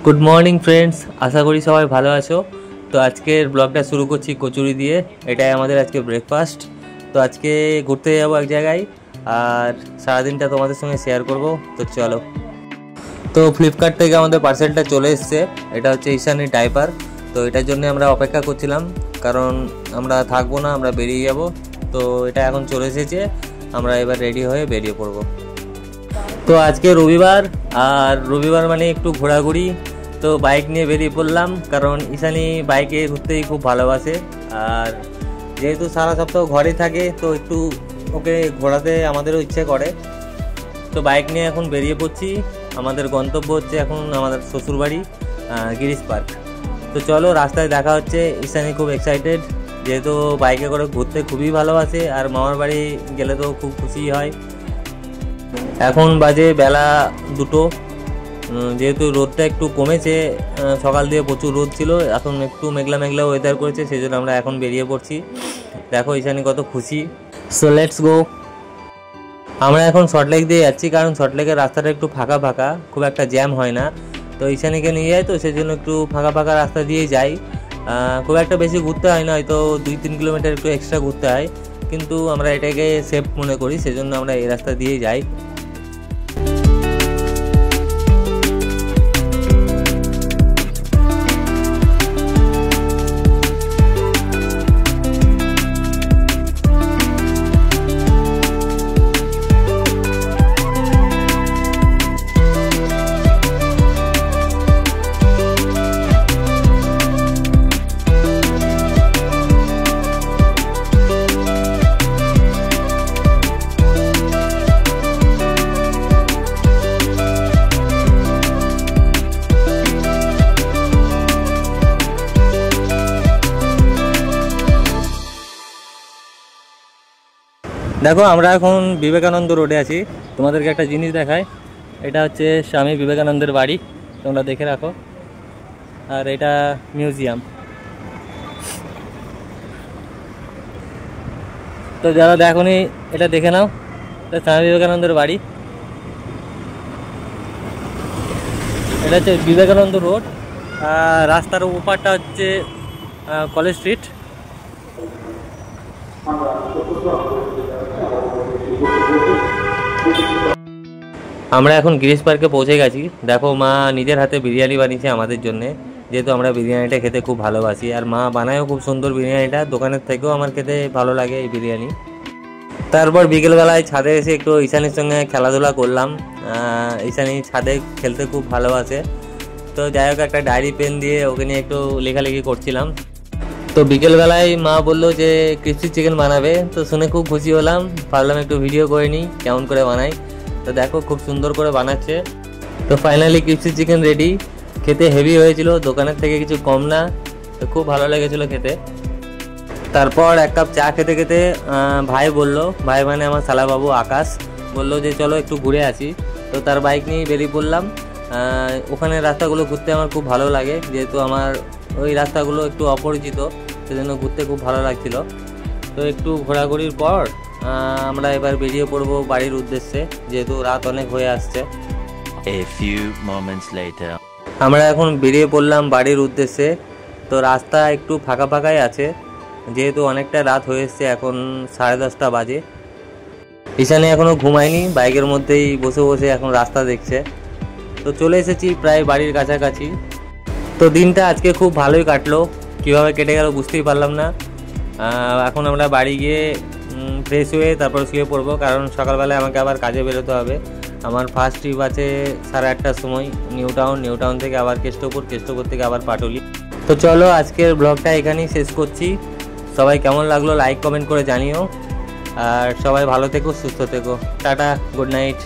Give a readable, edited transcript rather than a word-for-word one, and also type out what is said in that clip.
Good morning friends, আশা করি সবাই ভালো আছো। তো আজকের ব্লগটা শুরু করছি কচুরি দিয়ে। এটাই আমাদের আজকে ব্রেকফাস্ট। তো আজকে ঘুরতে যাবো এক জায়গায়, আর সারাদিনটা তোমাদের সঙ্গে শেয়ার করব। তো চলো। তো ফ্লিপকার্ট থেকে আমাদের পার্সেলটা চলে এসছে। এটা হচ্ছে ঈশানী ডাইপার। তো এটার জন্য আমরা অপেক্ষা করছিলাম, কারণ আমরা থাকবো না, আমরা বেরিয়ে যাব। তো এটা এখন চলে এসেছে, আমরা এবার রেডি হয়ে বেরিয়ে পড়ব। তো আজকে রবিবার, আর রবিবার মানে একটু ঘোরাঘুরি। তো বাইক নিয়ে বেরিয়ে পড়লাম, কারণ ঈশানী বাইকে ঘুরতেই খুব ভালোবাসে। আর যেহেতু সারা সপ্তাহ ঘরে থাকে, তো একটু ওকে ঘোরাতে আমাদেরও ইচ্ছে করে। তো বাইক নিয়ে এখন বেরিয়ে পড়ছি। আমাদের গন্তব্য হচ্ছে এখন আমাদের শ্বশুরবাড়ি গিরিশ পার্ক। তো চলো, রাস্তায় দেখা হচ্ছে। ঈশানী খুব এক্সাইটেড, যেহেতু বাইকে করে ঘুরতে খুবই ভালোবাসে, আর মামার বাড়ি গেলে তো খুব খুশি হয়। এখন বাজে বেলা 2টো। যেহেতু রোদটা একটু কমেছে, সকাল দিয়ে প্রচুর রোদ ছিল, এখন একটু মেঘলা মেঘলা ওয়েদার করেছে, সেই জন্য আমরা এখন বেরিয়ে পড়ছি। দেখো ঈশানী কত খুশি। So let's go. আমরা এখন সল্টলেক দিয়ে যাচ্ছি, কারণ সল্টলেকের রাস্তাটা একটু ফাঁকা ফাঁকা, খুব একটা জ্যাম হয় না। তো ঈশানীকে নিয়ে যাই, তো সেই জন্য একটু ফাঁকা ফাঁকা রাস্তা দিয়ে যাই। খুব একটা বেশি ঘুরতে হয় না, হয়তো 2-3 কিলোমিটার একটু এক্সট্রা ঘুরতে হয়, কিন্তু আমরা এটাকে সেফ মনে করি, সেজন্য আমরা এই রাস্তা দিয়ে যাই। দেখো, আমরা এখন বিবেকানন্দ রোডে আছি। তোমাদেরকে একটা জিনিস দেখায়। এটা হচ্ছে স্বামী বিবেকানন্দের বাড়ি, তোমরা দেখে রাখো। আর এটা মিউজিয়াম। তো যারা দেখোনি, এটা দেখে নাও। এটা স্বামী বিবেকানন্দের বাড়ি। এটা হচ্ছে বিবেকানন্দ রোড। রাস্তার ওপারটা হচ্ছে কলেজ স্ট্রিট। আমরা এখন গিরিশ পার্কে পৌঁছে গেছি। দেখো, মা নিজের হাতে বিরিয়ানি বানিয়েছে আমাদের জন্যে, যেহেতু আমরা বিরিয়ানিটা খেতে খুব ভালোবাসি। আর মা বানায়ও খুব সুন্দর বিরিয়ানিটা, দোকানের থেকেও আমার খেতে ভালো লাগে এই বিরিয়ানি। তারপর বিকেলবেলায় ছাদে এসে একটু ঈশানীর সঙ্গে খেলাধুলা করলাম। ঈশানী ছাদে খেলতে খুব ভালোবাসে। তো যাই হোক, একটা ডায়েরি পেন দিয়ে ওকে নিয়ে একটু লেখালেখি করছিলাম। তো বিকেলবেলায় মা বললো যে ক্রিস্পি চিকেন বানাবে। তো শুনে খুব খুশি হলাম, ভাবলাম একটু ভিডিও করে নিই কেমন করে বানাই। তো দেখো, খুব সুন্দর করে বানাচ্ছে। তো ফাইনালি ক্রিস্পি চিকেন রেডি। খেতে হেভি হয়েছিল, দোকানের থেকে কিছু কম না। তো খুব ভালো লেগেছিলো খেতে। তারপর এক কাপ চা খেতে খেতে ভাই বললো, ভাই মানে আমার শালাবাবু আকাশ, বললো যে চলো একটু ঘুরে আসি। তো তার বাইক নিয়ে বেরিয়ে পড়লাম। ওখানে রাস্তাগুলো ঘুরতে আমার খুব ভালো লাগে, যেহেতু আমার ওই রাস্তাগুলো একটু অপরিচিত, সেজন্য ঘুরতে খুব ভালো লাগছিল। তো একটু ঘোরাঘুরির পর আমরা এবার বেরিয়ে পড়বো বাড়ির উদ্দেশ্যে, যেহেতু রাত অনেক হয়ে আসছে। A few moments later. আমরা এখন বেরিয়ে পড়লাম বাড়ির উদ্দেশ্যে। তো রাস্তা একটু ফাঁকা ফাঁকাই আছে, যেহেতু অনেকটা রাত হয়ে এসছে, এখন 10:30 বাজে। ঈশানী এখনও ঘুমায়নি, বাইকের মধ্যেই বসে বসে এখন রাস্তা দেখছে। তো চলে এসেছি প্রায় বাড়ির কাছাকাছি। তো দিনটা আজকে খুব ভালোই কাটলো, কীভাবে কেটে গেল বুঝতেই পারলাম না। এখন আমরা বাড়ি গিয়ে ফ্রেশ হয়ে তারপর শুয়ে পড়বো, কারণ সকালবেলায় আমাকে আবার কাজে বেরোতে হবে। আমার ফার্স্ট ট্রিপ আছে 8:30টার সময় নিউ টাউন থেকে আবার কেষ্টপুর থেকে আবার পাটুলি। তো চলো, আজকের ব্লগটা এখানেই শেষ করছি। সবাই কেমন লাগলো লাইক কমেন্ট করে জানিও, আর সবাই ভালো থেকো, সুস্থ থেকো। Tata, good night.